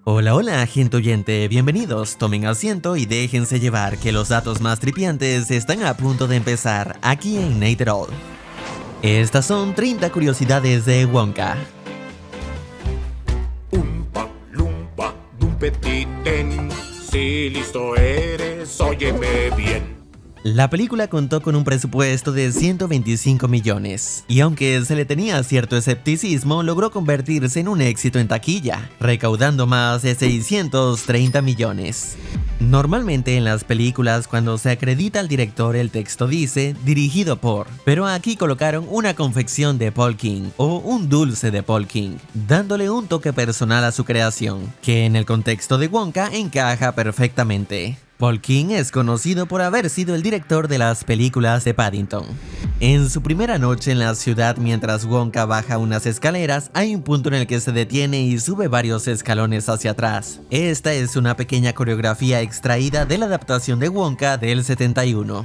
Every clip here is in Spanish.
Hola, hola, gente oyente, bienvenidos, tomen asiento y déjense llevar que los datos más tripiantes están a punto de empezar aquí en Nate It All. Estas son 30 curiosidades de Wonka. Umpa, lumpa, dumpetiten, si listo eres, óyeme bien. La película contó con un presupuesto de 125 millones, y aunque se le tenía cierto escepticismo, logró convertirse en un éxito en taquilla, recaudando más de 630 millones. Normalmente en las películas cuando se acredita al director el texto dice dirigido por, pero aquí colocaron una confección de Paul King o un dulce de Paul King, dándole un toque personal a su creación, que en el contexto de Wonka encaja perfectamente. Paul King es conocido por haber sido el director de las películas de Paddington. En su primera noche en la ciudad mientras Wonka baja unas escaleras, hay un punto en el que se detiene y sube varios escalones hacia atrás. Esta es una pequeña coreografía extraída de la adaptación de Wonka del 71.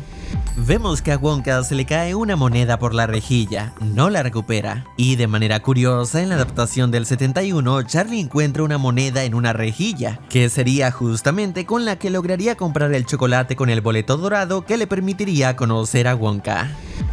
Vemos que a Wonka se le cae una moneda por la rejilla, no la recupera. Y de manera curiosa, en la adaptación del 71, Charlie encuentra una moneda en una rejilla, que sería justamente con la que lograría comprar el chocolate con el boleto dorado que le permitiría conocer a Wonka.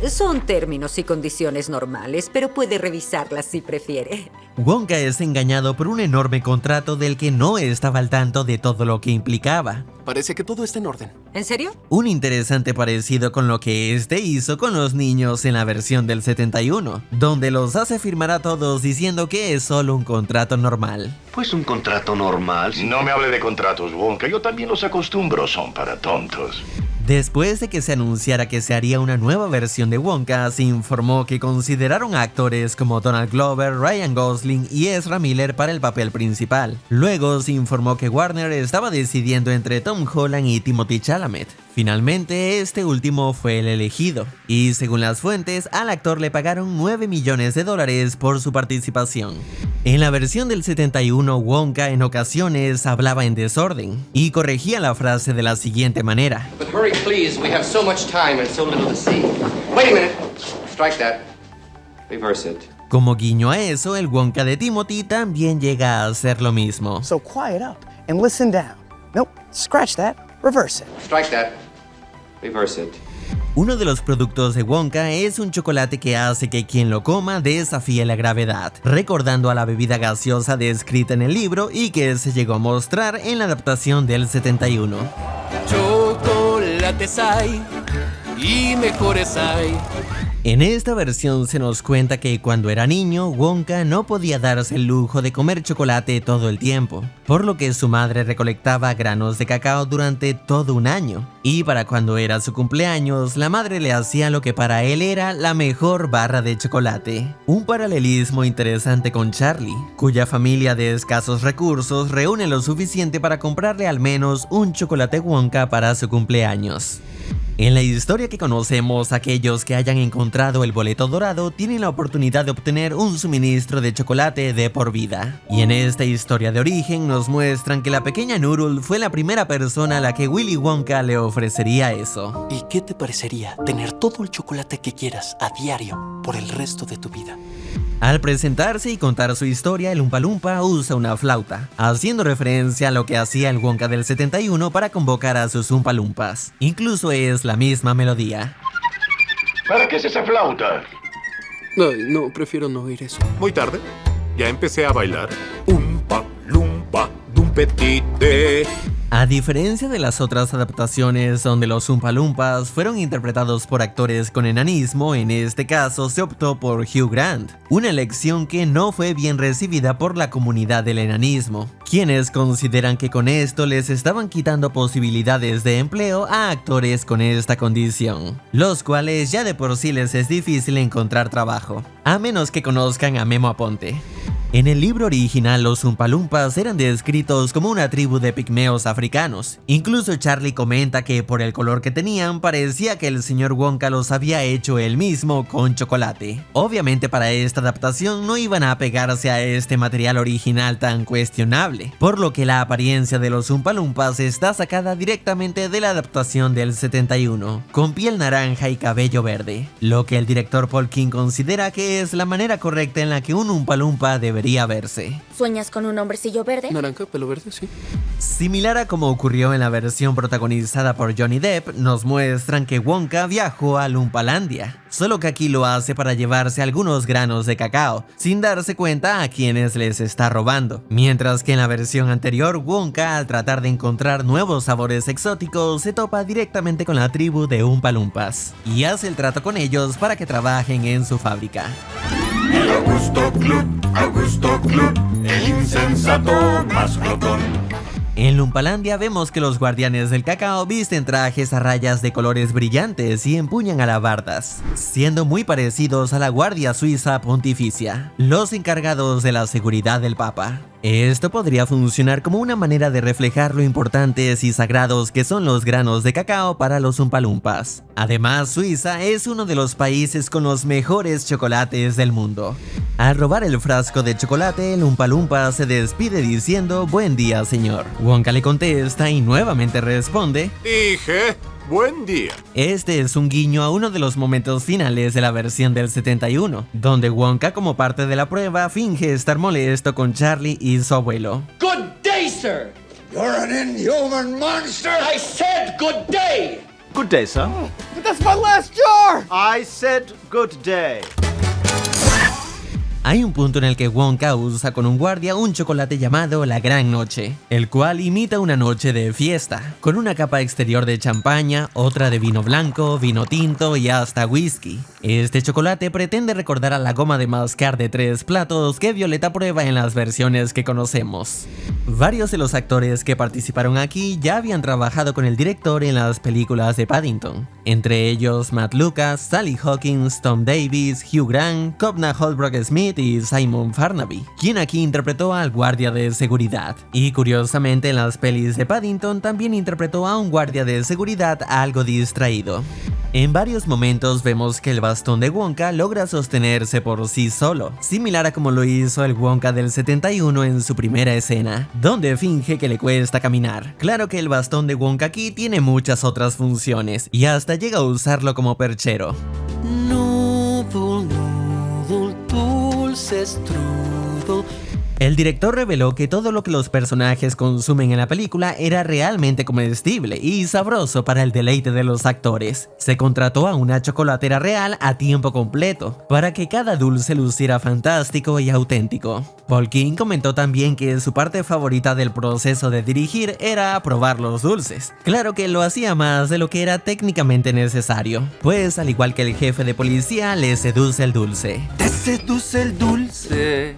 Son términos y condiciones normales, pero puede revisarlas si prefiere. Wonka es engañado por un enorme contrato del que no estaba al tanto de todo lo que implicaba. Parece que todo está en orden. ¿En serio? Un interesante parecido con lo que este hizo con los niños en la versión del 71, donde los hace firmar a todos diciendo que es solo un contrato normal. Pues un contrato normal. No me hable de contratos, Wonka. Yo también los acostumbro, son para tontos. Después de que se anunciara que se haría una nueva versión de Wonka, se informó que consideraron a actores como Donald Glover, Ryan Gosling y Ezra Miller para el papel principal. Luego se informó que Warner estaba decidiendo entre Tom Holland y Timothée Chalamet. Finalmente, este último fue el elegido, y según las fuentes, al actor le pagaron $9 millones por su participación. En la versión del 71, Wonka en ocasiones hablaba en desorden, y corregía la frase de la siguiente manera. But hurry, please. We have so much time and so little to see. Wait a minute. Strike that. Reverse it. Como guiño a eso, el Wonka de Timothy también llega a hacer lo mismo. So quiet up and listen down. Nope, scratch that, reverse it. Strike that. Reverse it. Uno de los productos de Wonka es un chocolate que hace que quien lo coma desafíe la gravedad, recordando a la bebida gaseosa descrita en el libro y que se llegó a mostrar en la adaptación del 71. Chocolates hay y mejores hay. En esta versión se nos cuenta que cuando era niño, Wonka no podía darse el lujo de comer chocolate todo el tiempo, por lo que su madre recolectaba granos de cacao durante todo un año, y para cuando era su cumpleaños, la madre le hacía lo que para él era la mejor barra de chocolate. Un paralelismo interesante con Charlie, cuya familia de escasos recursos reúne lo suficiente para comprarle al menos un chocolate Wonka para su cumpleaños. En la historia que conocemos, aquellos que hayan encontrado el boleto dorado tienen la oportunidad de obtener un suministro de chocolate de por vida. Y en esta historia de origen nos muestran que la pequeña Noodle fue la primera persona a la que Willy Wonka le ofrecería eso. ¿Y qué te parecería tener todo el chocolate que quieras a diario por el resto de tu vida? Al presentarse y contar su historia, el Oompa Loompa usa una flauta, haciendo referencia a lo que hacía el Wonka del 71 para convocar a sus Oompa Loompas. Incluso es la misma melodía. ¿Para qué es esa flauta? Ay, no, prefiero no oír eso. Muy tarde. Ya empecé a bailar. Umpa, lumpa, dumpetite. A diferencia de las otras adaptaciones donde los Oompa Loompas fueron interpretados por actores con enanismo, en este caso se optó por Hugh Grant, una elección que no fue bien recibida por la comunidad del enanismo, quienes consideran que con esto les estaban quitando posibilidades de empleo a actores con esta condición, los cuales ya de por sí les es difícil encontrar trabajo, a menos que conozcan a Memo Aponte. En el libro original, los Oompa Loompas eran descritos como una tribu de pigmeos africanos. Incluso Charlie comenta que por el color que tenían, parecía que el señor Wonka los había hecho él mismo con chocolate. Obviamente para esta adaptación no iban a apegarse a este material original tan cuestionable, por lo que la apariencia de los Oompa Loompas está sacada directamente de la adaptación del 71, con piel naranja y cabello verde, lo que el director Paul King considera que es la manera correcta en la que un Oompa Loompa debería debería verse. ¿Sueñas con un hombrecillo verde? Naranja, pelo verde, sí. Similar a como ocurrió en la versión protagonizada por Johnny Depp, nos muestran que Wonka viajó a Lumpalandia, solo que aquí lo hace para llevarse algunos granos de cacao, sin darse cuenta a quienes les está robando. Mientras que en la versión anterior, Wonka, al tratar de encontrar nuevos sabores exóticos, se topa directamente con la tribu de Oompa Loompas y hace el trato con ellos para que trabajen en su fábrica. El Augusto Club, el insensato más glotón. En Lumpalandia vemos que los guardianes del cacao visten trajes a rayas de colores brillantes y empuñan alabardas, siendo muy parecidos a la Guardia Suiza Pontificia, los encargados de la seguridad del Papa. Esto podría funcionar como una manera de reflejar lo importantes y sagrados que son los granos de cacao para los Oompa Loompas. Además, Suiza es uno de los países con los mejores chocolates del mundo. Al robar el frasco de chocolate, el Oompa Loompa se despide diciendo "Buen día, señor". Wonka le contesta y nuevamente responde Dije, buen día. Este es un guiño a uno de los momentos finales de la versión del 71, donde Wonka, como parte de la prueba, finge estar molesto con Charlie y su abuelo. Good day, sir. You're an inhuman monster. I said good day. Good day, sir. But that's my last jar! I said good day. Hay un punto en el que Wonka usa con un guardia un chocolate llamado La Gran Noche, el cual imita una noche de fiesta, con una capa exterior de champaña, otra de vino blanco, vino tinto y hasta whisky. Este chocolate pretende recordar a la goma de mascar de 3 platos que Violeta prueba en las versiones que conocemos. Varios de los actores que participaron aquí ya habían trabajado con el director en las películas de Paddington, entre ellos Matt Lucas, Sally Hawkins, Tom Davis, Hugh Grant, Cobna Holbrook Smith y Simon Farnaby, quien aquí interpretó al guardia de seguridad. Y curiosamente en las pelis de Paddington también interpretó a un guardia de seguridad algo distraído. En varios momentos vemos que el bastón de Wonka logra sostenerse por sí solo, similar a como lo hizo el Wonka del 71 en su primera escena, donde finge que le cuesta caminar. Claro que el bastón de Wonka aquí tiene muchas otras funciones, y hasta llega a usarlo como perchero. El director reveló que todo lo que los personajes consumen en la película era realmente comestible y sabroso para el deleite de los actores. Se contrató a una chocolatera real a tiempo completo, para que cada dulce luciera fantástico y auténtico. Paul King comentó también que su parte favorita del proceso de dirigir era probar los dulces. Claro que lo hacía más de lo que era técnicamente necesario, pues al igual que el jefe de policía, le seduce el dulce. Te seduce el dulce.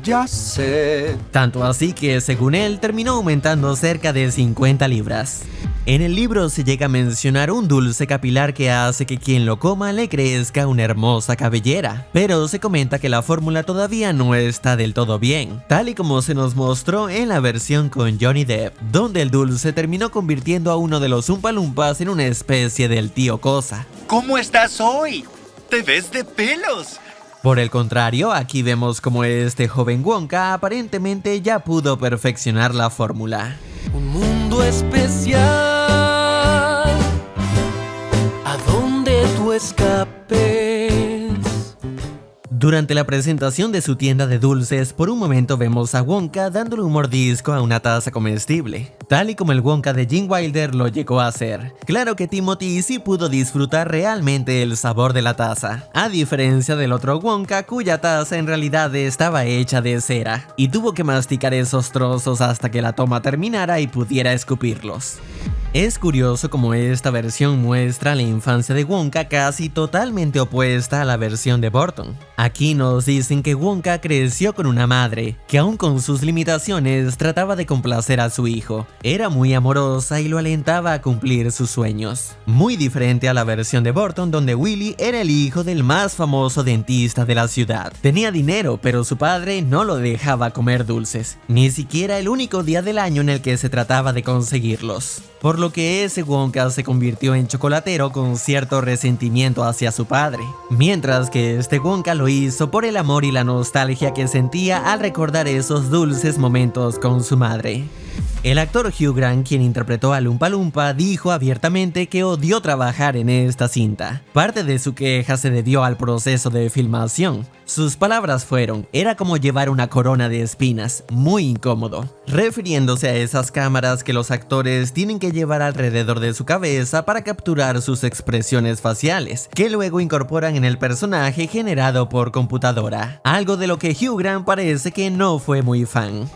Ya sé. Tanto así que, según él, terminó aumentando cerca de 50 libras. En el libro se llega a mencionar un dulce capilar que hace que quien lo coma le crezca una hermosa cabellera, pero se comenta que la fórmula todavía no está del todo bien, tal y como se nos mostró en la versión con Johnny Depp, donde el dulce terminó convirtiendo a uno de los Oompa Loompas en una especie del tío Cosa. ¿Cómo estás hoy? ¡Te ves de pelos! Por el contrario, aquí vemos como este joven Wonka aparentemente ya pudo perfeccionar la fórmula. Un mundo especial, a donde tú escapes. Durante la presentación de su tienda de dulces, por un momento vemos a Wonka dándole un mordisco a una taza comestible, tal y como el Wonka de Gene Wilder lo llegó a hacer. Claro que Timothy sí pudo disfrutar realmente el sabor de la taza, a diferencia del otro Wonka cuya taza en realidad estaba hecha de cera, y tuvo que masticar esos trozos hasta que la toma terminara y pudiera escupirlos. Es curioso como esta versión muestra la infancia de Wonka casi totalmente opuesta a la versión de Burton. Aquí nos dicen que Wonka creció con una madre, que aun con sus limitaciones trataba de complacer a su hijo. Era muy amorosa y lo alentaba a cumplir sus sueños. Muy diferente a la versión de Burton, donde Willy era el hijo del más famoso dentista de la ciudad. Tenía dinero, pero su padre no lo dejaba comer dulces, ni siquiera el único día del año en el que se trataba de conseguirlos. Por lo que ese Wonka se convirtió en chocolatero con cierto resentimiento hacia su padre, mientras que este Wonka lo hizo por el amor y la nostalgia que sentía al recordar esos dulces momentos con su madre. El actor Hugh Grant, quien interpretó a Loompa Loompa, dijo abiertamente que odió trabajar en esta cinta. Parte de su queja se debió al proceso de filmación. Sus palabras fueron: era como llevar una corona de espinas, muy incómodo, refiriéndose a esas cámaras que los actores tienen que llevar alrededor de su cabeza para capturar sus expresiones faciales, que luego incorporan en el personaje generado por computadora, algo de lo que Hugh Grant parece que no fue muy fan.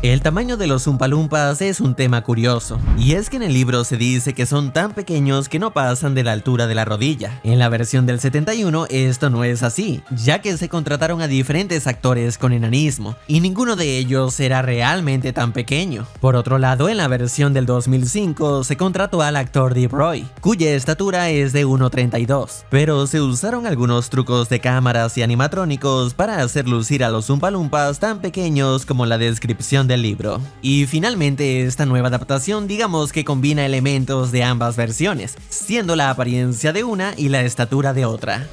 El tamaño de los Oompa Loompas es un tema curioso, y es que en el libro se dice que son tan pequeños que no pasan de la altura de la rodilla. En la versión del 71 esto no es así, ya que se contrataron a diferentes actores con enanismo, y ninguno de ellos era realmente tan pequeño. Por otro lado, en la versión del 2005 se contrató al actor Deep Roy, cuya estatura es de 1,32, pero se usaron algunos trucos de cámaras y animatrónicos para hacer lucir a los Oompa Loompas tan pequeños como la descripción del libro. Y finalmente esta nueva adaptación digamos que combina elementos de ambas versiones, siendo la apariencia de una y la estatura de otra.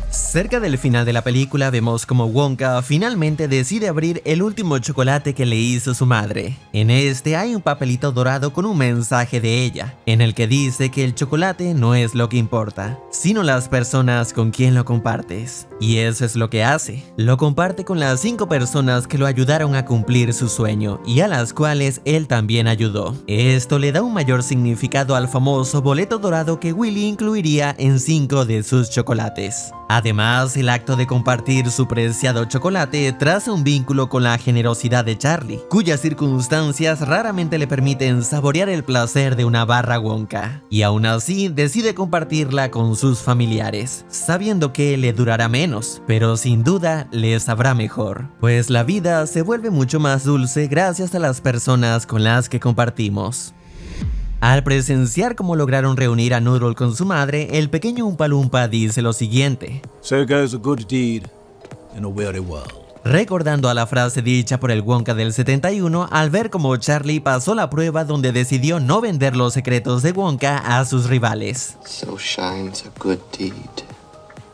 Cerca del final de la película vemos como Wonka finalmente decide abrir el último chocolate que le hizo su madre. En este hay un papelito dorado con un mensaje de ella, en el que dice que el chocolate no es lo que importa, sino las personas con quien lo compartes. Y eso es lo que hace. Lo comparte con las 5 personas que lo ayudaron a cumplir su sueño y a las cuales él también ayudó. Esto le da un mayor significado al famoso boleto dorado que Willy incluiría en 5 de sus chocolates. Además, el acto de compartir su preciado chocolate traza un vínculo con la generosidad de Charlie, cuyas circunstancias raramente le permiten saborear el placer de una barra Wonka, y aún así decide compartirla con sus familiares, sabiendo que le durará menos, pero sin duda le sabrá mejor, pues la vida se vuelve mucho más dulce gracias a las personas con las que compartimos. Al presenciar cómo lograron reunir a Noodle con su madre, el pequeño Oompa Loompa dice lo siguiente: "So goes a good deed in a weary world." Recordando a la frase dicha por el Wonka del 71 al ver cómo Charlie pasó la prueba donde decidió no vender los secretos de Wonka a sus rivales. So shines a good deed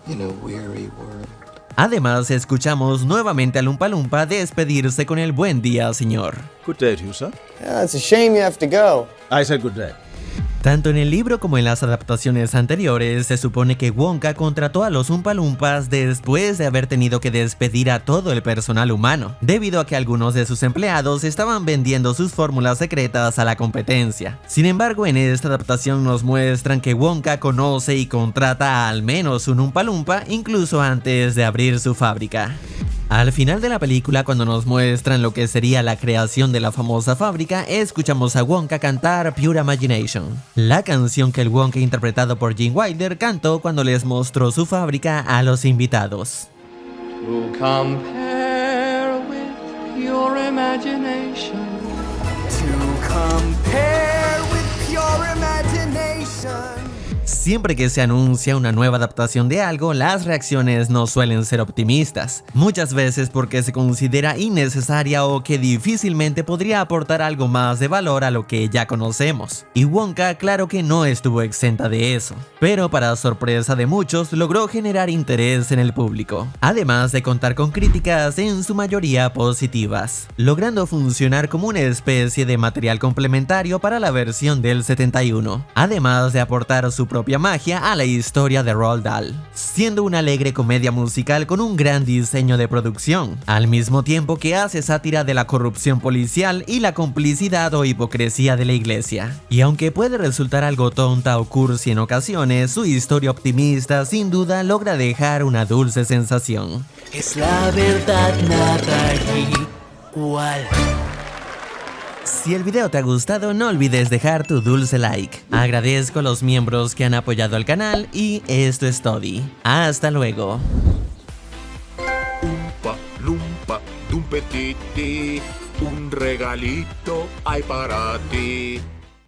in a weary world. Además, escuchamos nuevamente al Oompa Loompa despedirse con el buen día, señor. Good day to you, sir. Yeah, it's a shame you have to go. I said good day. Tanto en el libro como en las adaptaciones anteriores, se supone que Wonka contrató a los Oompa Loompas después de haber tenido que despedir a todo el personal humano, debido a que algunos de sus empleados estaban vendiendo sus fórmulas secretas a la competencia. Sin embargo, en esta adaptación nos muestran que Wonka conoce y contrata a al menos un Oompa Loompa incluso antes de abrir su fábrica. Al final de la película, cuando nos muestran lo que sería la creación de la famosa fábrica, escuchamos a Wonka cantar Pure Imagination, la canción que el Wonka interpretado por Gene Wilder cantó cuando les mostró su fábrica a los invitados. To compare with pure imagination. To compare with pure imagination. Siempre que se anuncia una nueva adaptación de algo, las reacciones no suelen ser optimistas, muchas veces porque se considera innecesaria o que difícilmente podría aportar algo más de valor a lo que ya conocemos. Y Wonka claro que no estuvo exenta de eso, pero para sorpresa de muchos logró generar interés en el público, además de contar con críticas en su mayoría positivas, logrando funcionar como una especie de material complementario para la versión del 71, además de aportar su propia magia a la historia de Roald Dahl, siendo una alegre comedia musical con un gran diseño de producción, al mismo tiempo que hace sátira de la corrupción policial y la complicidad o hipocresía de la iglesia. Y aunque puede resultar algo tonta o cursi en ocasiones, su historia optimista sin duda logra dejar una dulce sensación. Es la verdad, nada igual. Si el video te ha gustado, no olvides dejar tu dulce like. Agradezco a los miembros que han apoyado al canal y esto es todo. Hasta luego. Oompa Loompa, Dumpetiti, un regalito hay para ti.